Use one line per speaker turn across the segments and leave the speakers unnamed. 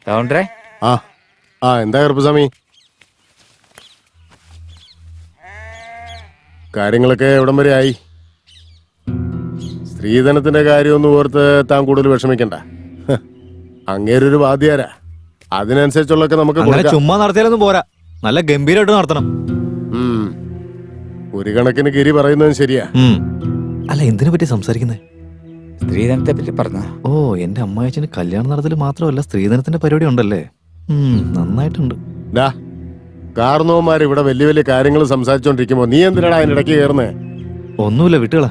കൗണ്ടറേ
ആ ആ എന്താ കറുപ്പസ്വാമി, കാര്യങ്ങളൊക്കെ എവിടം വരെ ആയി? സ്ത്രീധനത്തിന്റെ കാര്യമൊന്നും ഓർത്ത് താൻ കൂടുതൽ വിഷമിക്കണ്ട. അങ്ങേരൊരു വാദ്യാരാ, അതിനനുസരിച്ചുള്ളൊക്കെ നമുക്ക് കൊടുക്കാം.
ചുമ്മാ നടത്തിയാലൊന്നും പോരാ, നല്ല ഗംഭീരമായിട്ട് നടത്തണം.
ഒരു കണക്കിന് ഗിരി പറയുന്നതും ശരിയാ.
അല്ല, എന്തിനെ പറ്റി സംസാരിക്കുന്നേ?
സ്ത്രീധനത്തെ പറ്റി പറഞ്ഞ.
ഓ, എന്റെ അമ്മായച്ചന് കല്യാണം നടത്തൽ മാത്രമല്ല സ്ത്രീധനത്തിന്റെ പരിപാടി ഉണ്ടല്ലേ. നന്നായിട്ടുണ്ട്.
കാർന്നോമാർ ഇവിടെ വലിയ വലിയ കാര്യങ്ങൾ സംസാരിച്ചോണ്ടിരിക്കുമ്പോ നീ എന്തിനാണ് അതിനിടയ്ക്ക് കയറുന്നേ?
ഒന്നുമില്ല, വിട്ടുകളാ.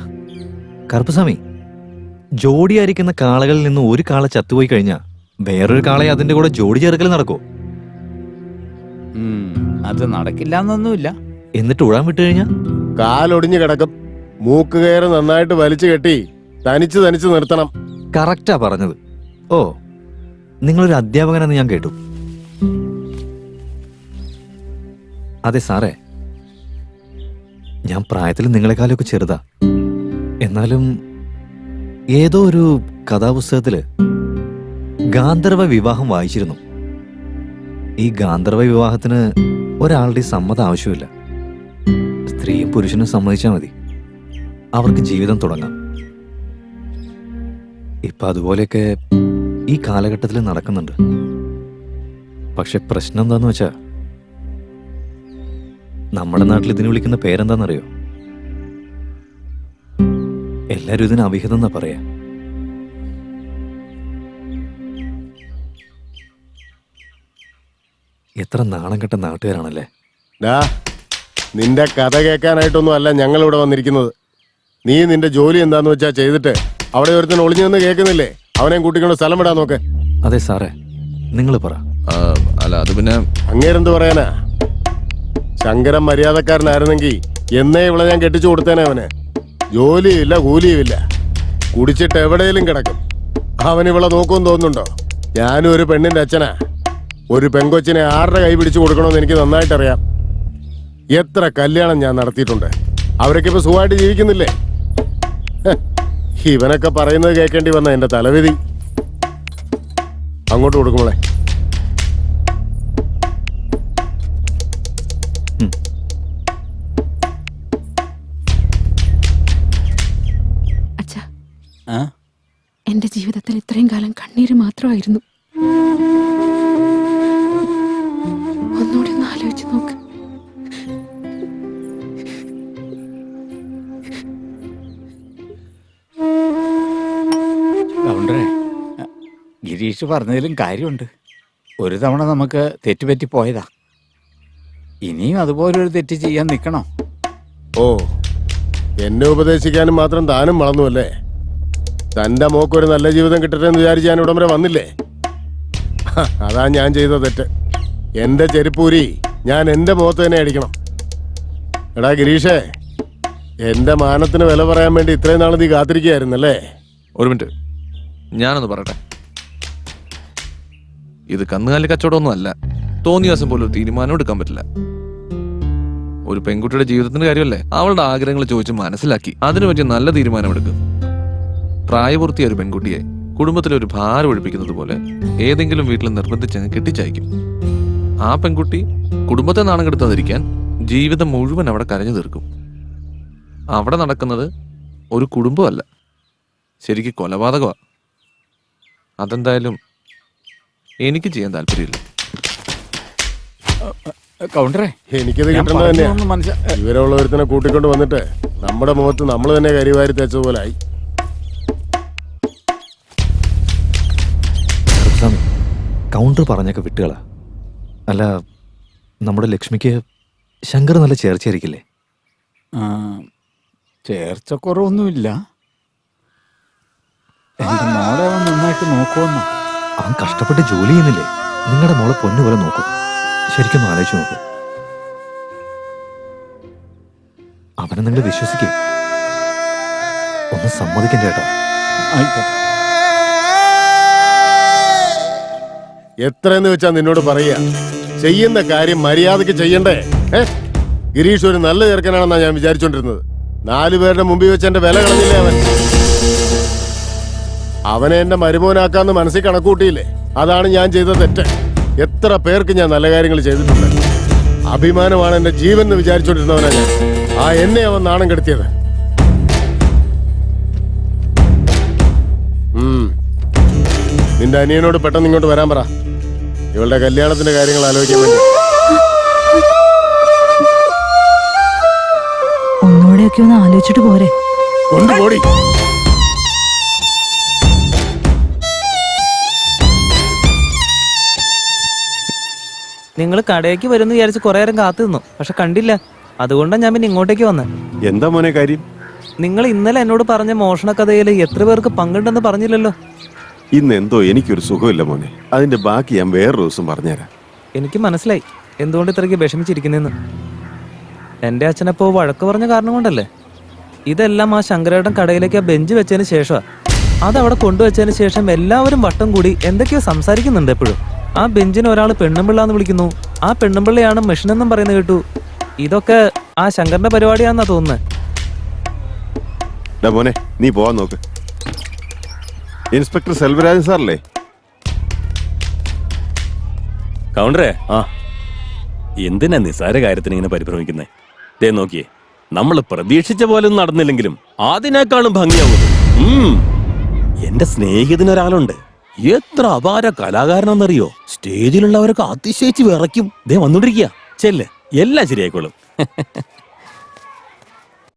കറുപ്പസ്വാമി, ജോഡിയായിരിക്കുന്ന കാളകളിൽ നിന്ന് ഒരു കാള ചത്തുപോയി കഴിഞ്ഞാ വേറൊരു കാളയെ അതിന്റെ കൂടെ ജോഡി ചേർക്കൽ നടക്കോ?
അത് നടക്കില്ല എന്നൊന്നുമില്ല.
എന്നിട്ട് ഉഴാൻ വിട്ടു കഴിഞ്ഞാ
കാലൊടിഞ്ഞു കിടക്കും. മൂക്ക് കയറ് നന്നായിട്ട് വലിച്ചു കെട്ടി തനിച്ച് തനിച്ച് നിർത്തണം.
കറക്റ്റാ പറഞ്ഞത്. ഓ, നിങ്ങളൊരു അധ്യാപകനെന്ന് ഞാൻ കേട്ടു. അതെ സാറേ, ഞാൻ പ്രായത്തിൽ നിങ്ങളെക്കാളൊക്കെ ചെറുതാ. എന്നാലും ഏതോ ഒരു കഥാപുസ്തകത്തില് ഗാന്ധർവ വിവാഹം വായിച്ചിരുന്നു. ഈ ഗാന്ധർവ വിവാഹത്തിന് ഒരാളുടെ സമ്മതം ആവശ്യമില്ല. സ്ത്രീയും പുരുഷനും സമ്മതിച്ചാൽ മതി, അവർക്ക് ജീവിതം തുടങ്ങാം. ഇപ്പൊ അതുപോലെയൊക്കെ ഈ കാലഘട്ടത്തിൽ നടക്കുന്നുണ്ട്. പക്ഷെ പ്രശ്നം എന്താന്ന് വെച്ചാ, നമ്മുടെ നാട്ടിൽ ഇതിന് വിളിക്കുന്ന പേരെന്താന്നറിയോ? എല്ലാരും ഇതിന് അവിഹിതം എന്നാ പറയാ. എത്ര നാണം കെട്ട നാട്ടുകാരാണല്ലേ.
നിന്റെ കഥ കേൾക്കാനായിട്ടൊന്നും അല്ല ഞങ്ങൾ ഇവിടെ വന്നിരിക്കുന്നത്. നീ നിന്റെ ജോലി എന്താന്ന് വെച്ചാ ചെയ്തിട്ട് അവിടെ ഒരുത്തൻ ഒളിഞ്ഞു നിന്ന് കേൾക്കുന്നില്ലേ, അവനെയും കൂട്ടിക്കൊണ്ട് സ്ഥലം വിടാൻ നോക്ക്.
അതെ സാറേ, നിങ്ങൾ പറ.
അല്ല, അത് പിന്നെ
അങ്ങേരെന്ത് പറയാനാ? ശങ്കരൻ മര്യാദക്കാരനായിരുന്നെങ്കിൽ എന്നേ ഇവിടെ ഞാൻ കെട്ടിച്ചു കൊടുത്തേനെ. അവന് ജോലിയില്ല, കൂലിയുമില്ല, കുടിച്ചിട്ട് എവിടെയെങ്കിലും കിടക്കും. അവൻ ഇവിടെ നോക്കുമെന്ന് തോന്നുന്നുണ്ടോ? ഞാനും ഒരു പെണ്ണിന്റെ അച്ഛനാ. ഒരു പെങ്കൊച്ചിനെ ആരുടെ കൈ പിടിച്ചു കൊടുക്കണമെന്ന് എനിക്ക് നന്നായിട്ടറിയാം. എത്ര കല്യാണം ഞാൻ നടത്തിയിട്ടുണ്ട്. അവരൊക്കെ ഇപ്പൊ സുഖമായിട്ട് ജീവിക്കുന്നില്ലേ? ഇവനൊക്കെ പറയുന്നത് കേൾക്കേണ്ടി വന്ന എന്റെ തലവിധി. അങ്ങോട്ട് കൊടുക്കുമ്പോളെ.
അച്ഛാ, എന്റെ ജീവിതത്തിൽ ഇത്രയും കാലം കണ്ണീര് മാത്രമായിരുന്നു. ഒന്നുകൂടി ഒന്ന് ആലോചിച്ച് നോക്ക്.
കൗണ്ടറേ, ഗിരീഷ് പറഞ്ഞതിലും കാര്യമുണ്ട്. ഒരു തവണ നമുക്ക് തെറ്റുപറ്റി പോയതാ. ഇനിയും അതുപോലൊരു തെറ്റ് ചെയ്യാൻ നിൽക്കണോ?
ഓ, എന്നെ ഉപദേശിക്കാനും മാത്രം താനും വളർന്നുവല്ലേ. തന്റെ മോക്കൊരു നല്ല ജീവിതം കിട്ടട്ടെ എന്ന് വിചാരിച്ച് ഞാൻ ഇവിടം വരെ വന്നില്ലേ? അതാ ഞാൻ ചെയ്ത തെറ്റ്. എന്റെ ചെരുപ്പൂരി ഞാൻ എന്റെ മുഖത്ത് തന്നെ അടിക്കണം. എടാ ഗിരീഷേ, എന്റെ മാനത്തിന് വില പറയാൻ വേണ്ടി ഇത്രയും നാൾ നീ കാത്തിരിക്കുകയായിരുന്നല്ലേ?
ഒരു മിനിറ്റ്, ഞാനൊന്ന് പറയട്ടെ. ഇത് കന്നുകാലി കച്ചവടമൊന്നും അല്ല. തോന്നിയ ദിവസം പോലും ഒരു തീരുമാനം എടുക്കാൻ പറ്റില്ല. ഒരു പെൺകുട്ടിയുടെ ജീവിതത്തിന്റെ കാര്യമല്ലേ, അവളുടെ ആഗ്രഹങ്ങൾ ചോദിച്ച് മനസ്സിലാക്കി അതിനു പറ്റിയ നല്ല തീരുമാനമെടുക്കും. പ്രായപൂർത്തിയായ ഒരു പെൺകുട്ടിയെ കുടുംബത്തിലെ ഒരു ഭാരം ഒഴിപ്പിക്കുന്നത് പോലെ ഏതെങ്കിലും വീട്ടിൽ നിർബന്ധിച്ചങ്ങ് കെട്ടിച്ചയക്കും. ആ പെൺകുട്ടി കുടുംബത്തെ നാണം കെടുത്താതിരിക്കാൻ ജീവിതം മുഴുവൻ അവിടെ കരഞ്ഞു തീർക്കും. അവിടെ നടക്കുന്നത് ഒരു കുടുംബമല്ല, ശരിക്കും കൊലപാതകമാണ്. അതെന്തായാലും എനിക്ക് ചെയ്യാൻ താല്പര്യമില്ല.
കൗണ്ടറേ,
എനിക്കിത് കിട്ടേണ്ടത് തന്നെയാ. ഇവരുള്ള ഒരുത്തിനെ കൂട്ടിക്കൊണ്ട് വന്നിട്ട് നമ്മുടെ മുഖത്ത് നമ്മൾ തന്നെ കരിവാരി തേച്ചതുപോലെ ആയി.
കൗണ്ടർ പറഞ്ഞൊക്കെ വിട്ടുകളാ. അല്ല, നമ്മുടെ ലക്ഷ്മിക്ക് ശങ്കർ നല്ല ചേർച്ചയായിരിക്കില്ലേ?
ചേർച്ചക്കുറവൊന്നുമില്ല. എന്റെ മോളെ അവൻ നന്നായിട്ട് നോക്കുമെന്നോ?
അവൻ കഷ്ടപ്പെട്ട് ജോലി ചെയ്യുന്നില്ലേ? നിങ്ങളുടെ മോളെ പൊന്നുപോലെ നോക്കും. ശരിക്കും ആലോചിച്ച് നോക്ക്. അവനെ നിങ്ങൾ വിശ്വസിക്കേ. ഒന്ന് സമ്മതിക്കണ്ട ചേട്ടാ.
ആയിക്കോട്ടെ.
എത്രയെന്ന് വെച്ചാ നിന്നോട് പറയാ, ചെയ്യുന്ന കാര്യം മര്യാദക്ക് ചെയ്യണ്ടേ? ഗിരീഷ് ഒരു നല്ല ചെറുക്കനാണെന്നാ ഞാൻ വിചാരിച്ചോണ്ടിരുന്നത്. 4 പേരുടെ മുമ്പിൽ വെച്ച് എന്റെ വില കളഞ്ഞില്ലേ അവൻ? അവനെ എന്റെ മരുമോനാക്കാന്ന് മനസ്സിൽ കണക്കൂട്ടിയില്ലേ? അതാണ് ഞാൻ ചെയ്ത തെറ്റ്. എത്ര പേർക്ക് ഞാൻ നല്ല കാര്യങ്ങൾ ചെയ്തിട്ടുണ്ട്. അഭിമാനമാണ് എന്റെ ജീവൻ എന്ന് വിചാരിച്ചോണ്ടിരുന്നവനാ ഞാൻ. ആ എന്നെ അവൻ നാണം കെടുത്തിയത്. നിന്റെ അനിയനോട് പെട്ടെന്ന് ഇങ്ങോട്ട് വരാൻ പറ. ഇവളുടെ കല്യാണത്തിന്റെ കാര്യങ്ങൾ ആലോചിക്കാൻ വേണ്ടി.
ഒന്നുകൂടെയൊക്കെ ഒന്ന് ആലോചിച്ചിട്ട് പോരെ.
കൊണ്ടുപോടി.
നിങ്ങൾ കടയ്ക്ക് വരുമെന്ന് വിചാരിച്ച് കുറെ നേരം കാത്തു നിന്നു, പക്ഷെ കണ്ടില്ല. അതുകൊണ്ടാണ് ഞാൻ പിന്നെ ഇങ്ങോട്ടേക്ക് വന്നത്.
എന്താ മോനെ കാര്യം?
നിങ്ങൾ ഇന്നലെ എന്നോട് പറഞ്ഞ മോഷണ കഥയിൽ എത്ര പേർക്ക് പങ്കുണ്ടെന്ന് പറഞ്ഞില്ലല്ലോ.
ഇന്ന് എന്തോ എനിക്കൊരു സുഖമില്ല മോനെ. അതിന്റെ ബാക്കി ഞാൻ വേറൊരു ദിവസം പറഞ്ഞുതരാം.
എനിക്ക് മനസ്സിലായി എന്തുകൊണ്ട് ഇത്രയ്ക്ക് വിഷമിച്ചിരിക്കുന്നെന്ന്. എൻ്റെ അച്ഛനപ്പോ വഴക്ക് പറഞ്ഞ കാരണം കൊണ്ടല്ലേ. ഇതെല്ലാം ആ ശങ്കരേട്ടൻ കടയിലേക്ക് ആ ബെഞ്ച് വെച്ചതിന് ശേഷമാണ്. അതവിടെ കൊണ്ടുവച്ചതിന് ശേഷം എല്ലാവരും വട്ടം കൂടി എന്തൊക്കെയോ സംസാരിക്കുന്നുണ്ട് എപ്പോഴും. ആ ബെഞ്ചിന് ഒരാൾ പെണ്ണുമ്പിള്ളാന്ന് വിളിക്കുന്നു. ആ പെണ്ണുമ്പിള്ളയാണ് മെഷീനെന്നും പറയുന്നത് കേട്ടു. ഇതൊക്കെ ആ ശങ്കറിന്റെ പരിപാടിയാണെന്നാ തോന്നുന്നത്.
മോനെ നീ പോവാൻ നോക്ക്. ഇൻസ്പെക്ടർ സെൽവരാജൻ സാറല്ലേ?
കൗണ്ടറേ, എന്തിനാ നിസാര കാര്യത്തിന് ഇങ്ങനെ പരിഭ്രമിക്കുന്നേ? ദേ നോക്കിയേ, നമ്മൾ പ്രതീക്ഷിച്ച പോലെ ഒന്നും നടന്നില്ലെങ്കിലും അതിനേക്കാളും ഭംഗിയാവുന്നു. എന്റെ സ്നേഹിതനൊരാളുണ്ട്, എത്ര അപാര കലാകാരനെന്നറിയോ? സ്റ്റേജിലുള്ളവരൊക്കെ അതിശയിച്ച് വിറയ്ക്കും. ദേ വന്നോണ്ടിരിക്കുക. ചെല്ല്, എല്ലാം ശരിയായിക്കോളും.